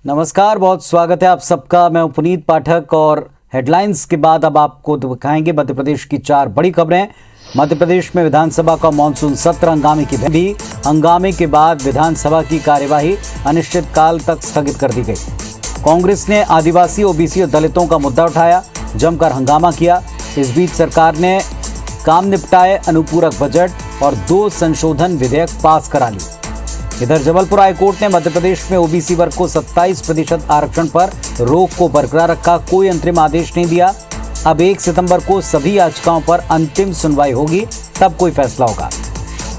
नमस्कार, बहुत स्वागत है आप सबका। मैं पुनीत पाठक और हेडलाइंस के बाद अब आपको दिखाएंगे मध्य प्रदेश की 4 बड़ी खबरें। मध्य प्रदेश में विधानसभा का मानसून सत्र हंगामे की भी हंगामे के बाद विधानसभा की कार्यवाही अनिश्चितकाल तक स्थगित कर दी गई। कांग्रेस ने आदिवासी, ओबीसी और दलितों का मुद्दा उठाया, जमकर हंगामा किया। इस बीच सरकार ने काम निपटाए अनुपूरक बजट और 2 संशोधन विधेयक पास करा लिए। इधर जबलपुर हाईकोर्ट ने मध्य प्रदेश में ओबीसी वर्ग को 27% आरक्षण पर रोक को बरकरार रखा, कोई अंतरिम आदेश नहीं दिया। अब 1 सितंबर को सभी याचिकाओं पर अंतिम सुनवाई होगी, तब कोई फैसला होगा।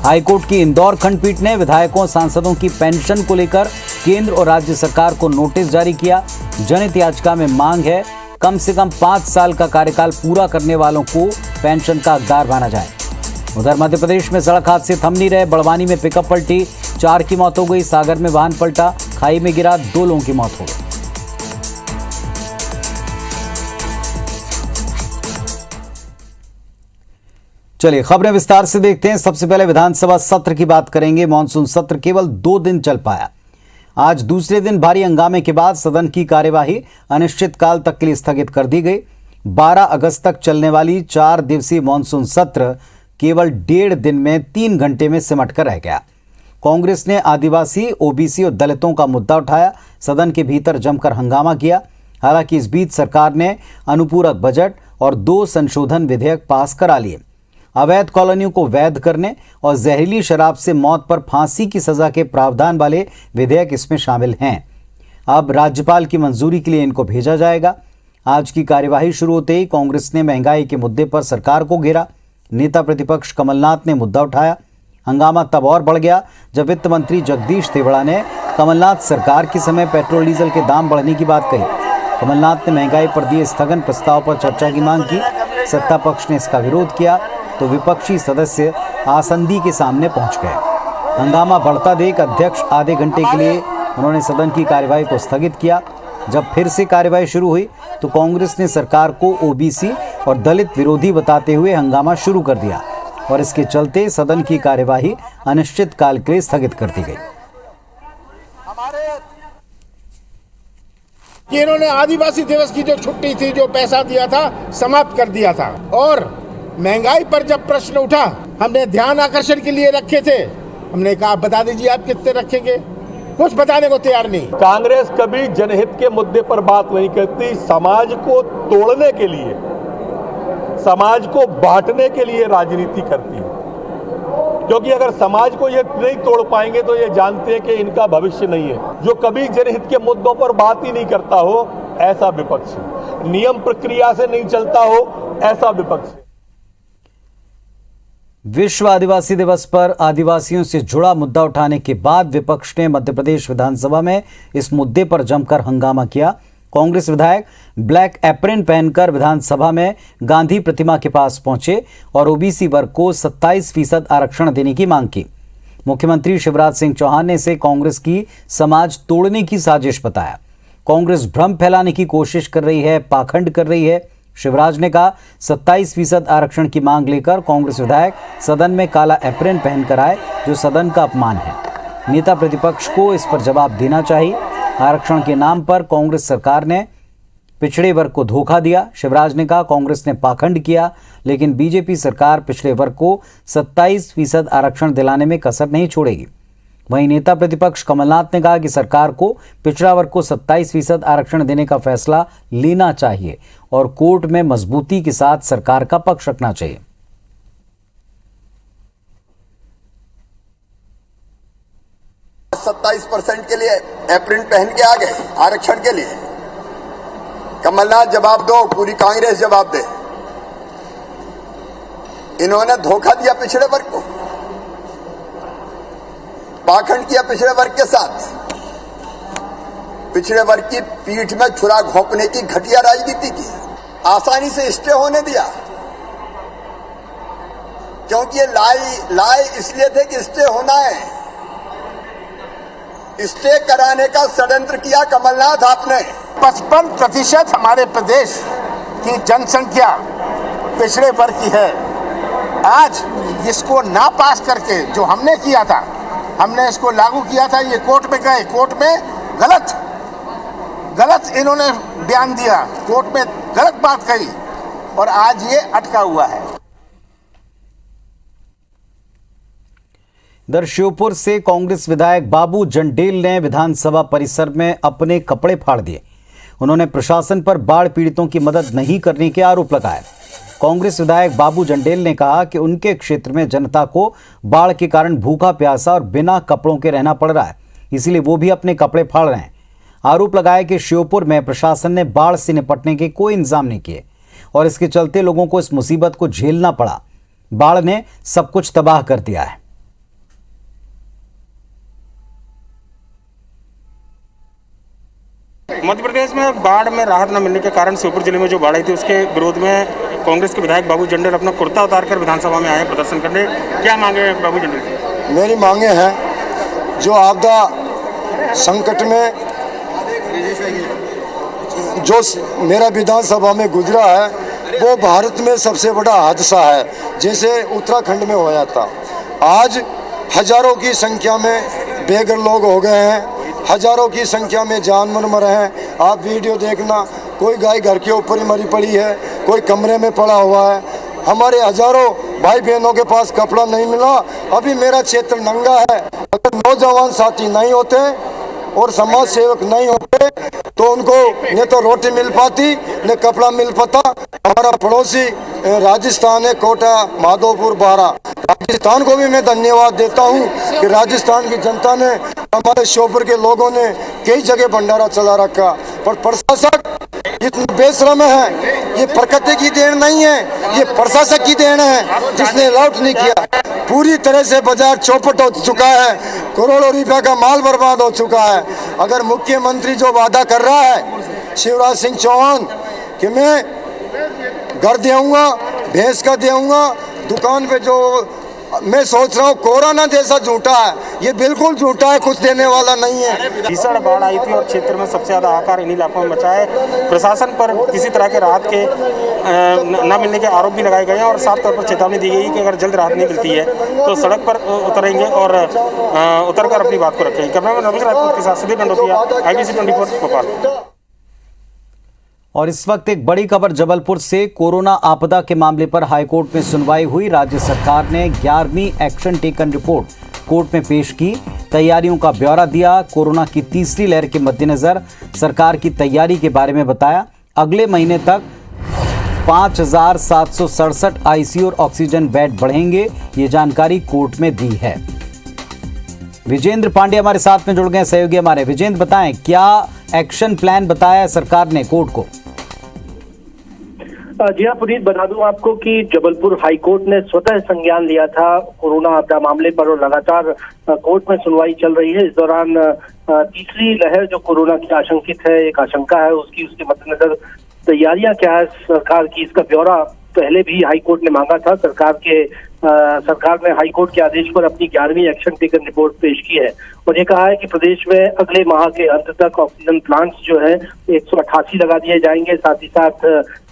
हाईकोर्ट की इंदौर खंडपीठ ने विधायकों, सांसदों की पेंशन को लेकर केंद्र और राज्य सरकार को नोटिस जारी किया। जनहित याचिका में मांग है कम से कम 5 साल का कार्यकाल पूरा करने वालों को पेंशन का हकदार माना जाए। उधर मध्य प्रदेश में सड़क हादसे थम नहीं रहे। बड़वानी में पिकअप पलटी, 4 की मौत हो गई। सागर में वाहन पलटा, खाई में गिरा, 2 लोगों की मौत हो गई। चलिए खबरें विस्तार से देखते हैं। सबसे पहले विधानसभा सत्र की बात करेंगे। मानसून सत्र केवल 2 दिन चल पाया। आज दूसरे दिन भारी हंगामे के बाद सदन की कार्यवाही अनिश्चितकाल तक के लिए स्थगित कर दी गई। 12 अगस्त तक चलने वाली 4 दिवसीय मानसून सत्र केवल 1.5 दिन में 3 घंटे में सिमट कर रह गया। कांग्रेस ने आदिवासी, ओबीसी और दलितों का मुद्दा उठाया, सदन के भीतर जमकर हंगामा किया। हालांकि इस बीच सरकार ने अनुपूरक बजट और 2 संशोधन विधेयक पास करा लिए। अवैध कॉलोनियों को वैध करने और जहरीली शराब से मौत पर फांसी की सजा के प्रावधान वाले विधेयक इसमें शामिल हैं। अब राज्यपाल की मंजूरी के लिए इनको भेजा जाएगा। आज की कार्यवाही शुरू होते ही कांग्रेस ने महंगाई के मुद्दे पर सरकार को घेरा। नेता प्रतिपक्ष कमलनाथ ने मुद्दा उठाया। हंगामा तब और बढ़ गया जब वित्त मंत्री जगदीश देवड़ा ने कमलनाथ सरकार के समय पेट्रोल डीजल के दाम बढ़ने की बात कही। कमलनाथ ने महंगाई पर दिए स्थगन प्रस्ताव पर चर्चा की मांग की। सत्ता पक्ष ने इसका विरोध किया तो विपक्षी सदस्य आसंदी के सामने पहुंच गए। हंगामा बढ़ता देख अध्यक्ष आधे घंटे के लिए उन्होंने सदन की कार्यवाही को स्थगित किया। जब फिर से कार्यवाही शुरू हुई तो कांग्रेस ने सरकार को ओबीसी और दलित विरोधी बताते हुए हंगामा शुरू कर दिया और इसके चलते सदन की कार्यवाही अनिश्चितकाल के लिए स्थगित कर दी गई। इन्होंने आदिवासी दिवस की जो छुट्टी थी, जो पैसा दिया था, समाप्त कर दिया था। और महंगाई पर जब प्रश्न उठा, हमने ध्यान आकर्षण के लिए रखे थे। हमने कहा बता दीजिए आप कितने रखेंगे, कुछ बताने को तैयार नहीं। कांग्रेस कभी जनहित के मुद्दे पर बात नहीं करती। समाज को तोड़ने के लिए, समाज को बांटने के लिए राजनीति करती है। क्योंकि अगर समाज को ये नहीं तोड़ पाएंगे तो ये जानते हैं कि इनका भविष्य नहीं है। जो कभी जनहित के मुद्दों पर बात ही नहीं करता हो, ऐसा विपक्ष है। नियम प्रक्रिया से नहीं चलता हो, ऐसा विपक्ष है। विश्व आदिवासी दिवस पर आदिवासियों से जुड़ा मुद्दा उठाने के बाद विपक्ष ने मध्य प्रदेश विधानसभा में इस मुद्दे पर जमकर हंगामा किया। कांग्रेस विधायक ब्लैक एप्रन पहनकर विधानसभा में गांधी प्रतिमा के पास पहुंचे और ओबीसी वर्ग को 27% आरक्षण देने की मांग की। मुख्यमंत्री शिवराज सिंह चौहान ने इसे कांग्रेस की समाज तोड़ने की साजिश बताया। कांग्रेस भ्रम फैलाने की कोशिश कर रही है, पाखंड कर रही है। शिवराज ने कहा 27% आरक्षण की मांग लेकर कांग्रेस विधायक सदन में काला एप्रन पहनकर आए, जो सदन का अपमान है। नेता प्रतिपक्ष को इस पर जवाब देना चाहिए। आरक्षण के नाम पर कांग्रेस सरकार ने पिछड़े वर्ग को धोखा दिया। शिवराज ने कहा कांग्रेस ने पाखंड किया, लेकिन बीजेपी सरकार पिछड़े वर्ग को 27% आरक्षण दिलाने में कसर नहीं छोड़ेगी। वहीं नेता प्रतिपक्ष कमलनाथ ने कहा कि सरकार को पिछड़ा वर्ग को 27% आरक्षण देने का फैसला लेना चाहिए और कोर्ट में मजबूती के साथ सरकार का पक्ष रखना चाहिए। %27 के लिए एप्रिल पहन के आ गए आरक्षण के लिए। कमलनाथ जवाब दो, पूरी कांग्रेस जवाब दे। इन्होंने धोखा दिया पिछड़े वर्ग को, पाखंड किया पिछड़े वर्ग के साथ। पिछड़े वर्ग की पीठ में छुरा घोंपने की घटिया राजनीति की। आसानी से स्टे होने दिया, क्योंकि ये लाए इसलिए थे कि स्टे होना है। स्टे कराने का षड्यंत्र किया कमलनाथ आपने। 55% हमारे प्रदेश की जनसंख्या पिछड़े वर्ग की है। आज इसको ना पास करके जो हमने किया था, हमने इसको लागू किया था, ये कोर्ट में गए, कोर्ट में गलत गलत इन्होंने बयान दिया, कोर्ट में गलत बात कही और आज ये अटका हुआ है। इधर श्योपुर से कांग्रेस विधायक बाबू जंडेल ने विधानसभा परिसर में अपने कपड़े फाड़ दिए। उन्होंने प्रशासन पर बाढ़ पीड़ितों की मदद नहीं करने के आरोप लगाए। कांग्रेस विधायक बाबू जंडेल ने कहा कि उनके क्षेत्र में जनता को बाढ़ के कारण भूखा प्यासा और बिना कपड़ों के रहना पड़ रहा है, इसीलिए वो भी अपने कपड़े फाड़ रहे हैं। आरोप लगाया कि श्योपुर में प्रशासन ने बाढ़ से निपटने के कोई इंतजाम नहीं किए और इसके चलते लोगों को इस मुसीबत को झेलना पड़ा। बाढ़ ने सब कुछ तबाह कर दिया है। मध्य प्रदेश में बाढ़ में राहत न मिलने के कारण श्योपुर जिले में जो बाढ़ आई थी उसके विरोध में कांग्रेस के विधायक बाबू जंडेल अपना कुर्ता उतारकर विधानसभा में आए प्रदर्शन करने। क्या मांगे बाबू जंडेल? मेरी मांगे हैं, जो आपदा संकट में जो मेरा विधानसभा में गुजरा है वो भारत में सबसे बड़ा हादसा है, जैसे उत्तराखंड में होया था। आज हजारों की संख्या में बेघर लोग हो गए हैं, हजारों की संख्या में जानवर मरे हैं। आप वीडियो देखना, कोई गाय घर के ऊपर ही मरी पड़ी है, कोई कमरे में पड़ा हुआ है। हमारे हजारों भाई बहनों के पास कपड़ा नहीं मिला। अभी मेरा क्षेत्र नंगा है। अगर नौजवान साथी नहीं होते और समाज सेवक नहीं होते तो उनको न तो रोटी मिल पाती न कपड़ा मिल पाता। हमारा पड़ोसी राजस्थान है, कोटा, माधोपुर, बारा। राजस्थान को भी मैं धन्यवाद देता हूं कि राजस्थान की जनता ने, हमारे श्योपुर के लोगों ने कई जगह भंडारा चला रखा। पर प्रशासक इतने बेशरम है। ये प्रकृति की देन नहीं है, ये प्रशासक की देन है जिसने अलाउट नहीं किया। पूरी तरह से बाजार चौपट हो चुका है, करोड़ों रुपया का माल बर्बाद हो चुका है। अगर मुख्यमंत्री जो वादा कर रहा है शिवराज सिंह चौहान कि मैं घर दूंगा, भैंस का दूंगा, दुकान पे जो मैं सोच रहा हूँ कोरोना जैसा झूठा है, ये बिल्कुल झूठा है, कुछ देने वाला नहीं है। भीषण बाढ़ आई थी और क्षेत्र में सबसे ज्यादा हाहाकार इन्हीं इलाकों में मचा है। प्रशासन पर किसी तरह के राहत के न मिलने के आरोप भी लगाए गए हैं और साफ तौर पर चेतावनी दी गई कि अगर जल्द राहत नहीं मिलती है तो सड़क पर उतरेंगे और उतरकर अपनी बात को रखेंगे। कैमरामैन रमेश राजपूत के साथ सुधीर नंदोतिया, IBC 24 भोपाल। और इस वक्त एक बड़ी खबर जबलपुर से। कोरोना आपदा के मामले पर हाईकोर्ट में सुनवाई हुई। राज्य सरकार ने 11वीं एक्शन टेकन रिपोर्ट कोर्ट में पेश की, तैयारियों का ब्यौरा दिया। कोरोना की तीसरी लहर के मद्देनजर सरकार की तैयारी के बारे में बताया। अगले महीने तक 5,767 ICU और ऑक्सीजन बेड बढ़ेंगे, ये जानकारी कोर्ट में दी है। विजेंद्र पांडे हमारे साथ में जुड़ गए, सहयोगी हमारे। विजेंद्र, बताएं क्या एक्शन प्लान बताया है सरकार ने कोर्ट को? जी हाँ पुनीत, बता दूं आपको कि जबलपुर हाईकोर्ट ने स्वतः संज्ञान लिया था कोरोना आपदा मामले पर और लगातार कोर्ट में सुनवाई चल रही है। इस दौरान तीसरी लहर जो कोरोना की आशंकित है, एक आशंका है, उसके मद्देनजर तैयारियां क्या है सरकार की, इसका ब्यौरा पहले भी हाईकोर्ट ने मांगा था। सरकार ने हाईकोर्ट के आदेश पर अपनी 11वीं एक्शन टेकन रिपोर्ट पेश की है और ये कहा है कि प्रदेश में अगले माह के अंत तक ऑक्सीजन प्लांट्स जो है 188 लगा दिए जाएंगे। साथ ही साथ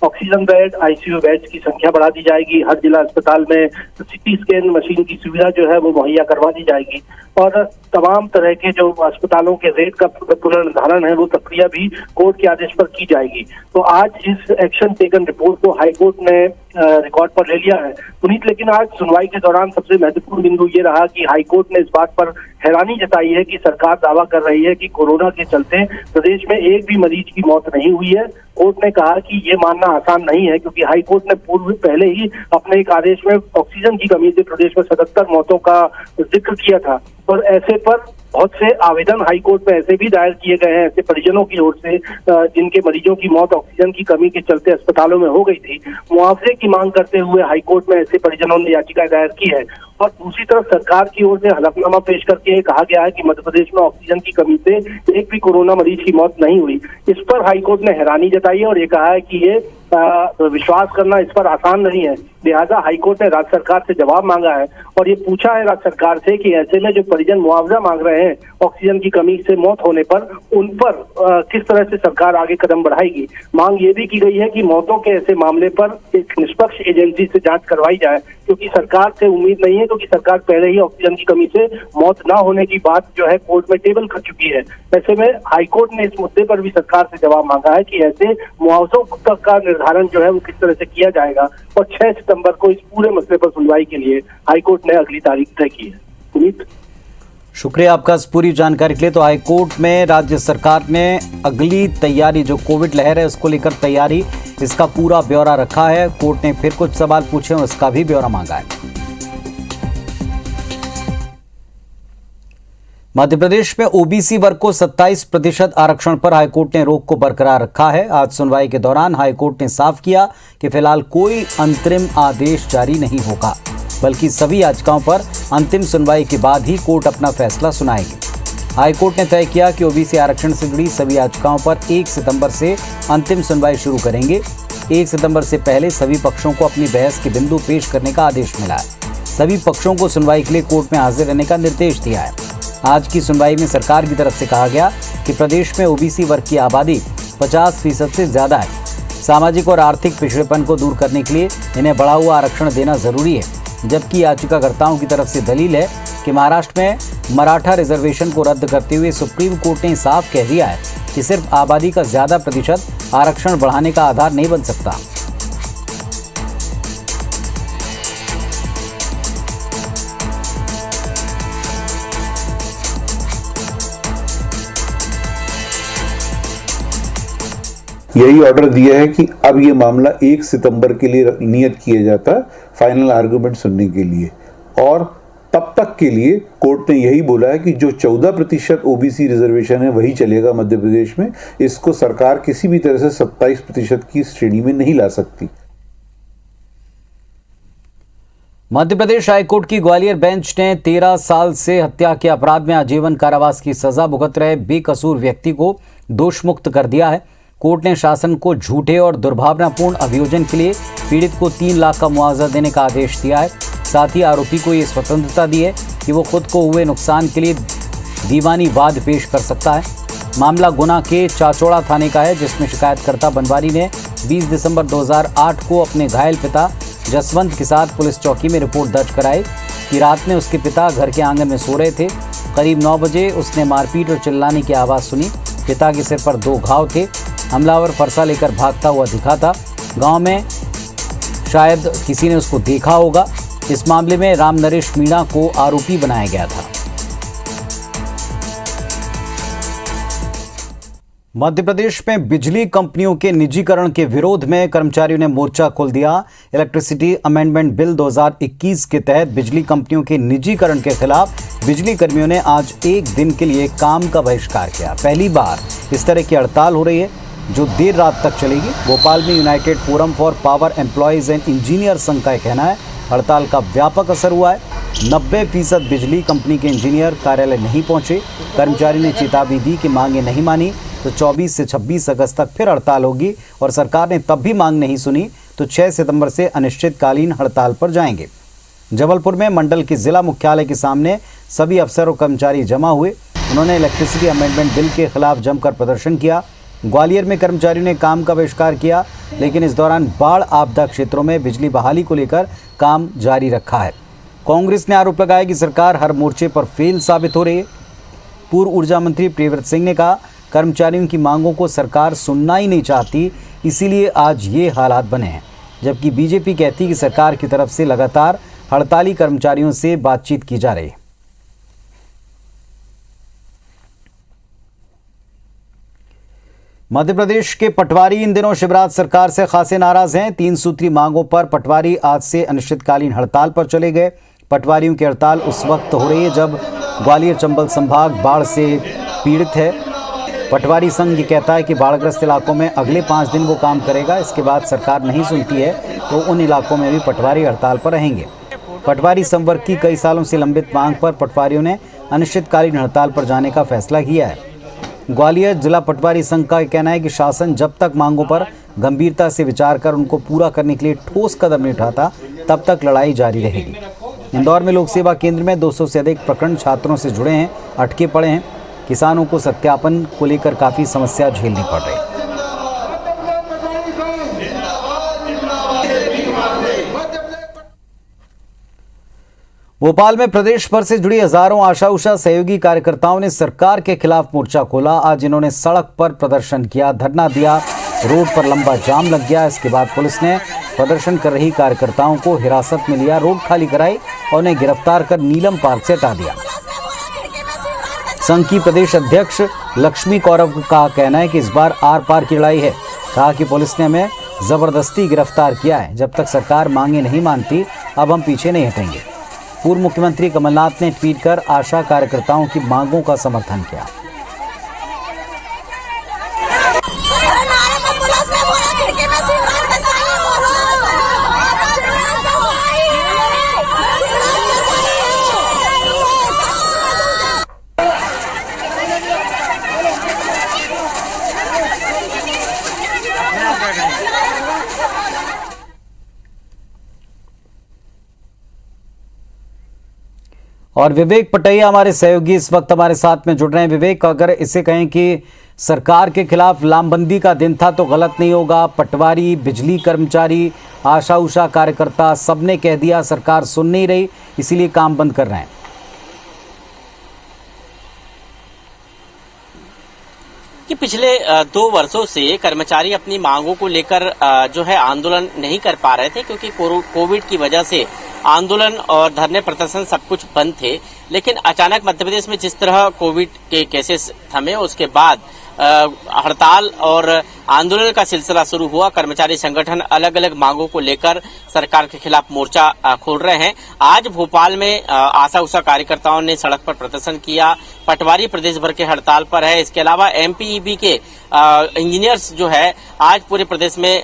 ऑक्सीजन बेड, ICU बेड्स की संख्या बढ़ा दी जाएगी। हर जिला अस्पताल में CT स्कैन मशीन की सुविधा जो है वो मुहैया करवा दी जाएगी और तमाम तरह के जो अस्पतालों के रेट का पुनर्निर्धारण है वो प्रक्रिया भी कोर्ट के आदेश पर की जाएगी। तो आज इस एक्शन टेकन रिपोर्ट को हाईकोर्ट ने रिकॉर्ड पर ले लिया है पुनीत। लेकिन आज सुनवाई के दौरान सबसे महत्वपूर्ण बिंदु ये रहा कि हाईकोर्ट ने इस बात पर हैरानी जताई है कि सरकार दावा कर रही है कि कोरोना के चलते प्रदेश में एक भी मरीज की मौत नहीं हुई है। कोर्ट ने कहा कि ये मानना आसान नहीं है क्योंकि हाईकोर्ट ने पहले ही अपने एक आदेश में ऑक्सीजन की कमी से प्रदेश में 77 मौतों का जिक्र किया था और ऐसे पर बहुत से आवेदन हाईकोर्ट में ऐसे भी दायर किए गए हैं ऐसे परिजनों की ओर से जिनके मरीजों की मौत ऑक्सीजन की कमी के चलते अस्पतालों में हो गई थी। मुआवजे की मांग करते हुए हाईकोर्ट में ऐसे परिजनों ने याचिका दायर की है और दूसरी तरफ सरकार की ओर से हलफनामा पेश करके कहा गया है कि मध्य प्रदेश में ऑक्सीजन की कमी से एक भी कोरोना मरीज की मौत नहीं हुई। इस पर हाईकोर्ट ने हैरानी जताई है और ये कहा है कि ये विश्वास करना इस पर आसान नहीं है। लिहाजा हाईकोर्ट ने राज्य सरकार से जवाब मांगा है और ये पूछा है राज्य सरकार से कि ऐसे में जो परिजन मुआवजा मांग रहे हैं ऑक्सीजन की कमी से मौत होने पर, उन पर किस तरह से सरकार आगे कदम बढ़ाएगी। मांग ये भी की गई है कि मौतों के ऐसे मामले पर एक निष्पक्ष एजेंसी से जांच करवाई जाए, क्योंकि सरकार से उम्मीद नहीं है, क्योंकि सरकार पहले ही ऑक्सीजन की कमी से मौत न होने की बात जो है कोर्ट में टेबल कर चुकी है। ऐसे में हाईकोर्ट ने इस मुद्दे पर भी सरकार से जवाब मांगा है कि ऐसे मुआवजों का निर्धारण जो है वो किस तरह से किया जाएगा, और 6 सितंबर को इस पूरे मसले पर सुनवाई के लिए हाईकोर्ट ने अगली तारीख तय की है। उम्मीद, शुक्रिया आपका इस पूरी जानकारी के लिए। तो हाईकोर्ट में राज्य सरकार ने अगली तैयारी, जो कोविड लहर है उसको लेकर तैयारी, इसका पूरा ब्यौरा रखा है। कोर्ट ने फिर कुछ सवाल पूछे और उसका भी ब्यौरा मांगा है। मध्य प्रदेश में ओबीसी वर्ग को 27% आरक्षण पर हाईकोर्ट ने रोक को बरकरार रखा है। आज सुनवाई के दौरान हाईकोर्ट ने साफ किया कि फिलहाल कोई अंतरिम आदेश जारी नहीं होगा, बल्कि सभी याचिकाओं पर अंतिम सुनवाई के बाद ही कोर्ट अपना फैसला सुनाएगी। हाईकोर्ट ने तय किया कि ओबीसी आरक्षण से जुड़ी सभी याचिकाओं पर 1 सितंबर से अंतिम सुनवाई शुरू करेंगे। 1 सितंबर से पहले सभी पक्षों को अपनी बहस के बिंदु पेश करने का आदेश मिला है। सभी पक्षों को सुनवाई के लिए कोर्ट में हाजिर रहने का निर्देश दिया है। आज की सुनवाई में सरकार की तरफ से कहा गया कि प्रदेश में ओबीसी वर्ग की आबादी 50% से ज्यादा है। सामाजिक और आर्थिक पिछड़ेपन को दूर करने के लिए इन्हें बढ़ा हुआ आरक्षण देना जरूरी है, जबकि याचिकाकर्ताओं की तरफ से दलील है कि महाराष्ट्र में मराठा रिजर्वेशन को रद्द करते हुए सुप्रीम कोर्ट ने साफ कह दिया है कि सिर्फ आबादी का ज्यादा प्रतिशत आरक्षण बढ़ाने का आधार नहीं बन सकता। यही ऑर्डर दिया है कि अब ये मामला 1 सितंबर के लिए नियत किया जाता है फाइनल आर्गुमेंट सुनने के लिए, और तब तक के लिए कोर्ट ने यही बोला है कि जो 14% ओबीसी रिजर्वेशन है वही चलेगा मध्य प्रदेश में। इसको सरकार किसी भी तरह से 27% की श्रेणी में नहीं ला सकती। मध्य प्रदेश हाईकोर्ट की ग्वालियर बेंच ने 13 साल से हत्या के अपराध में आजीवन कारावास की सजा भुगत रहे बेकसूर व्यक्ति को दोषमुक्त कर दिया है। कोर्ट ने शासन को झूठे और दुर्भावनापूर्ण अभियोजन के लिए पीड़ित को 3 लाख का मुआवजा देने का आदेश दिया है। साथ ही आरोपी को ये स्वतंत्रता दी है कि वो खुद को हुए नुकसान के लिए दीवानी वाद पेश कर सकता है। मामला गुना के चाचौड़ा थाने का है, जिसमें शिकायतकर्ता बनवारी ने 20 दिसंबर 2008 को अपने घायल पिता जसवंत के साथ पुलिस चौकी में रिपोर्ट दर्ज कराई कि रात में उसके पिता घर के आंगन में सो रहे थे। करीब 9 बजे उसने मारपीट और चिल्लाने की आवाज़ सुनी। पिता के सिर पर 2 घाव थे। हमलावर फरसा लेकर भागता हुआ दिखा था। गांव में शायद किसी ने उसको देखा होगा। इस मामले में राम नरेश मीणा को आरोपी बनाया गया था। मध्य प्रदेश में बिजली कंपनियों के निजीकरण के विरोध में कर्मचारियों ने मोर्चा खोल दिया। इलेक्ट्रिसिटी अमेंडमेंट बिल 2021 के तहत बिजली कंपनियों के निजीकरण के खिलाफ बिजली कर्मियों ने आज एक दिन के लिए काम का बहिष्कार किया। पहली बार इस तरह की हड़ताल हो रही है जो देर रात तक चलेगी। भोपाल में United forum for power employees and engineer संघ का कहना है हड़ताल का व्यापक असर हुआ है। 90% बिजली कंपनी के इंजीनियर कार्यालय नहीं पहुंचे। कर्मचारी ने चेतावनी दी कि मांगे नहीं मानी तो 24 से 26 अगस्त तक फिर हड़ताल होगी, और सरकार ने तब भी मांग नहीं सुनी तो 6 सितंबर से अनिश्चितकालीन हड़ताल पर जाएंगे। जबलपुर में मंडल के जिला मुख्यालय के सामने सभी अफसर और कर्मचारी जमा हुए। उन्होंने इलेक्ट्रिसिटी अमेंडमेंट बिल के खिलाफ जमकर प्रदर्शन किया। ग्वालियर में कर्मचारियों ने काम का बहिष्कार किया, लेकिन इस दौरान बाढ़ आपदा क्षेत्रों में बिजली बहाली को लेकर काम जारी रखा है। कांग्रेस ने आरोप लगाया कि सरकार हर मोर्चे पर फेल साबित हो रही है। पूर्व ऊर्जा मंत्री प्रियव्रत सिंह ने कहा कर्मचारियों की मांगों को सरकार सुनना ही नहीं चाहती, इसीलिए आज ये हालात बने हैं। जबकि बीजेपी कहती कि सरकार की तरफ से लगातार हड़ताली कर्मचारियों से बातचीत की जा रही है। मध्य प्रदेश के पटवारी इन दिनों शिवराज सरकार से खासे नाराज हैं। 3 सूत्री मांगों पर पटवारी आज से अनिश्चितकालीन हड़ताल पर चले गए। पटवारियों की हड़ताल उस वक्त हो रही है जब ग्वालियर चंबल संभाग बाढ़ से पीड़ित है। पटवारी संघ ये कहता है कि बाढ़ग्रस्त इलाकों में अगले 5 दिन वो काम करेगा। इसके बाद सरकार नहीं सुनती है तो उन इलाकों में भी पटवारी हड़ताल पर रहेंगे। पटवारी संवर्ग की कई सालों से लंबित मांग पर पटवारियों ने अनिश्चितकालीन हड़ताल पर जाने का फैसला किया है। ग्वालियर जिला पटवारी संघ का कहना है कि शासन जब तक मांगों पर गंभीरता से विचार कर उनको पूरा करने के लिए ठोस कदम नहीं उठाता, तब तक लड़ाई जारी रहेगी। इंदौर में लोक सेवा केंद्र में 200 से अधिक प्रकरण छात्रों से जुड़े हैं, अटके पड़े हैं। किसानों को सत्यापन को लेकर काफ़ी समस्या झेलनी पड़ रही है। भोपाल में प्रदेश भर से जुड़ी हजारों आशा उषा सहयोगी कार्यकर्ताओं ने सरकार के खिलाफ मोर्चा खोला। आज इन्होंने सड़क पर प्रदर्शन किया, धरना दिया, रोड पर लंबा जाम लग गया। इसके बाद पुलिस ने प्रदर्शन कर रही कार्यकर्ताओं को हिरासत में लिया, रोड खाली कराई और उन्हें गिरफ्तार कर नीलम पार्क से हटा दिया। संघ की प्रदेश अध्यक्ष लक्ष्मी कौरव का कहना है कि इस बार आर पार की लड़ाई है। कहा कि पुलिस ने हमें जबरदस्ती गिरफ्तार किया है, जब तक सरकार मांगे नहीं मानती अब हम पीछे नहीं हटेंगे। पूर्व मुख्यमंत्री कमलनाथ ने ट्वीट कर आशा कार्यकर्ताओं की मांगों का समर्थन किया। और विवेक पटैया हमारे सहयोगी इस वक्त हमारे साथ में जुड़ रहे हैं। विवेक, अगर इसे कहें कि सरकार के खिलाफ लामबंदी का दिन था तो गलत नहीं होगा। पटवारी, बिजली कर्मचारी, आशा उषा कार्यकर्ता सबने कह दिया सरकार सुन नहीं रही, इसीलिए काम बंद कर रहे हैं। कि पिछले 2 वर्षों से कर्मचारी अपनी मांगों को लेकर जो है आंदोलन नहीं कर पा रहे थे, क्योंकि कोविड की वजह से आंदोलन और धरने प्रदर्शन सब कुछ बंद थे। लेकिन अचानक मध्य प्रदेश में जिस तरह कोविड के केसेस थमे, उसके बाद हड़ताल और आंदोलन का सिलसिला शुरू हुआ। कर्मचारी संगठन अलग अलग मांगों को लेकर सरकार के खिलाफ मोर्चा खोल रहे हैं। आज भोपाल में आशा उषा कार्यकर्ताओं ने सड़क पर प्रदर्शन किया। पटवारी प्रदेश भर के हड़ताल पर है। इसके अलावा एमपीईबी के इंजीनियर्स जो है आज पूरे प्रदेश में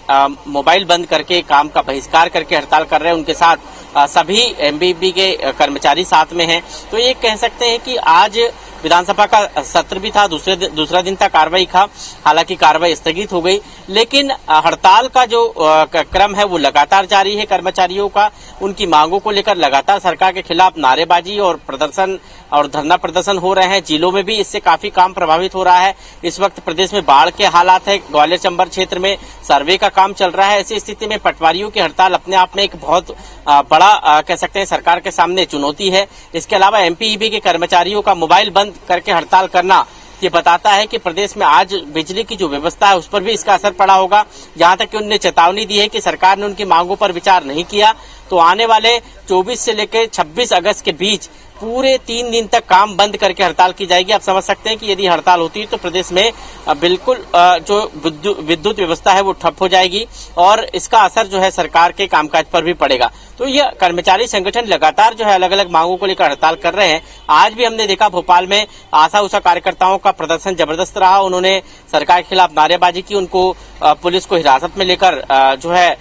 मोबाइल बंद करके काम का बहिष्कार करके हड़ताल कर रहे हैं। उनके साथ सभी एमपीईबी के कर्मचारी साथ में हैं। तो ये कह सकते हैं कि आज विधानसभा का सत्र भी था, दूसरा दिन था कार्रवाई का। हालांकि कार्रवाई स्थगित हो गई, लेकिन हड़ताल का जो क्रम है वो लगातार जारी है। कर्मचारियों का उनकी मांगों को लेकर लगातार सरकार के खिलाफ नारेबाजी और प्रदर्शन और धरना प्रदर्शन हो रहे हैं। जिलों में भी इससे काफी काम प्रभावित हो रहा है। इस वक्त प्रदेश में बाढ़ के हालात है। ग्वालियर चंबल क्षेत्र में सर्वे का काम चल रहा है। ऐसी स्थिति में पटवारियों की हड़ताल अपने आप में एक बहुत बड़ा कह सकते हैं सरकार के सामने चुनौती है। इसके अलावा एमपीईबी के कर्मचारियों का मोबाइल बंद करके हड़ताल करना ये बताता है कि प्रदेश में आज बिजली की जो व्यवस्था है उस पर भी इसका असर पड़ा होगा। यहाँ तक कि उन्होंने चेतावनी दी है कि सरकार ने उनकी मांगों पर विचार नहीं किया तो आने वाले 24 से लेकर 26 अगस्त के बीच पूरे 3 दिन तक काम बंद करके हड़ताल की जाएगी। आप समझ सकते हैं कि यदि हड़ताल होती है तो प्रदेश में बिल्कुल जो विद्युत व्यवस्था है वो ठप हो जाएगी और इसका असर जो है सरकार के कामकाज पर भी पड़ेगा। तो ये कर्मचारी संगठन लगातार जो है अलग अलग मांगों को लेकर हड़ताल कर रहे हैं। आज भी हमने देखा भोपाल में आशा उषा कार्यकर्ताओं का प्रदर्शन जबरदस्त रहा। उन्होंने सरकार के खिलाफ नारेबाजी की, उनको पुलिस को हिरासत में लेकर जो है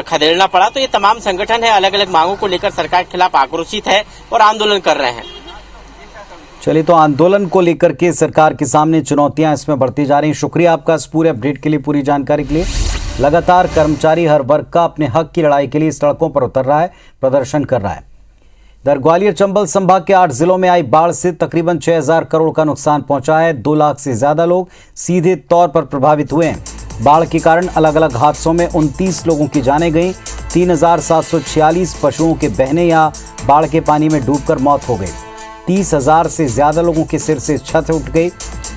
खदेड़ना पड़ा। तो ये तमाम संगठन है अलग अलग मांगों को लेकर सरकार के खिलाफ आक्रोशित है और आंदोलन कर रहे हैं। चलिए, तो आंदोलन को लेकर के सरकार के सामने चुनौतियां इसमें बढ़ती जा रही हैं। शुक्रिया आपका इस पूरे अपडेट के लिए, पूरी जानकारी के लिए। लगातार कर्मचारी हर वर्ग का अपने हक की लड़ाई के लिए सड़कों पर उतर रहा है, प्रदर्शन कर रहा है। इधर ग्वालियर चंबल संभाग के 8 जिलों में आई बाढ़ से तकरीबन 6000 करोड़ का नुकसान पहुंचा है। 2 लाख से ज्यादा लोग सीधे तौर पर प्रभावित हुए हैं। बाढ़ के कारण अलग अलग हादसों में 29 लोगों की जानें गई। 3746 पशुओं के बहने या बाढ़ के पानी में डूबकर मौत हो गई। 30,000 से ज्यादा लोगों के सिर से छत उठ गई।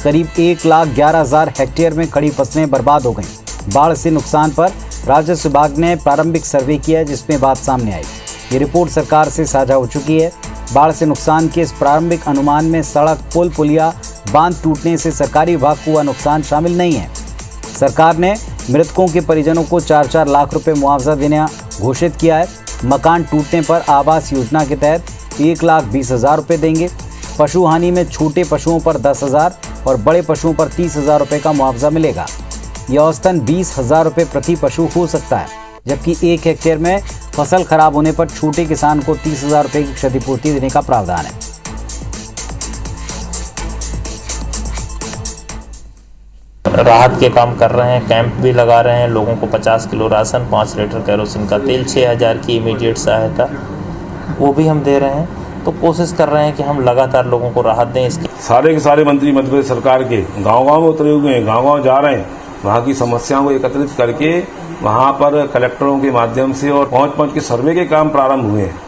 करीब 1,11,000 हेक्टेयर में खड़ी फसलें बर्बाद हो गईं। बाढ़ से नुकसान पर राजस्व विभाग ने प्रारंभिक सर्वे किया, जिसमें बात सामने आई। ये रिपोर्ट सरकार से साझा हो चुकी है। बाढ़ से नुकसान के इस प्रारंभिक अनुमान में सड़क, पुल, पुलिया, बांध टूटने से सरकारी विभाग को हुआ नुकसान शामिल नहीं है। सरकार ने मृतकों के परिजनों को 4-4 लाख रुपए मुआवजा देना घोषित किया है। मकान टूटने पर आवास योजना के तहत 1,20,000 रुपये देंगे। पशु हानि में छोटे पशुओं पर 10,000 और बड़े पशुओं पर 30,000 रुपये का मुआवजा मिलेगा। यह औसतन 20,000 रुपये प्रति पशु हो सकता है, जबकि 1 हेक्टेयर में फसल खराब होने पर छोटे किसान को 30,000 रुपये की क्षतिपूर्ति देने का प्रावधान है। राहत के काम कर रहे हैं, कैंप भी लगा रहे हैं, लोगों को 50 किलो राशन, 5 लीटर केरोसिन का तेल, 6000 की इमीडिएट सहायता वो भी हम दे रहे हैं। तो कोशिश कर रहे हैं कि हम लगातार लोगों को राहत दें। इसकी सारे के सारे मंत्री मध्य प्रदेश सरकार के गांव-गांव में उतरे हुए हैं, गांव-गांव जा रहे हैं, वहाँ की समस्याओं को एकत्रित करके वहाँ पर कलेक्टरों के माध्यम से और पहुँच के सर्वे के काम प्रारंभ हुए हैं।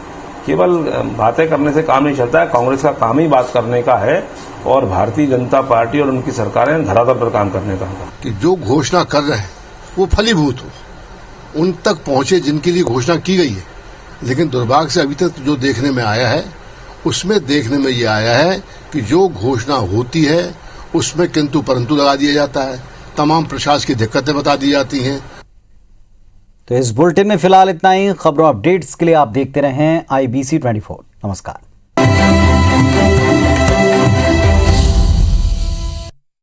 केवल बातें करने से काम नहीं चलता है, कांग्रेस का काम ही बात करने का है और भारतीय जनता पार्टी और उनकी सरकारें धरातल पर काम करने का है कि जो घोषणा कर रहे हैं वो फलीभूत हो, उन तक पहुंचे जिनके लिए घोषणा की गई है। लेकिन दुर्भाग्य से अभी तक जो देखने में आया है उसमें देखने में ये आया है कि जो घोषणा होती है उसमें किंतु परंतु लगा दिया जाता है, तमाम प्रशासन की दिक्कतें बता दी जाती हैं। तो इस बुलेटिन में फिलहाल इतना ही। खबरों अपडेट्स के लिए आप देखते रहें IBC 24। नमस्कार।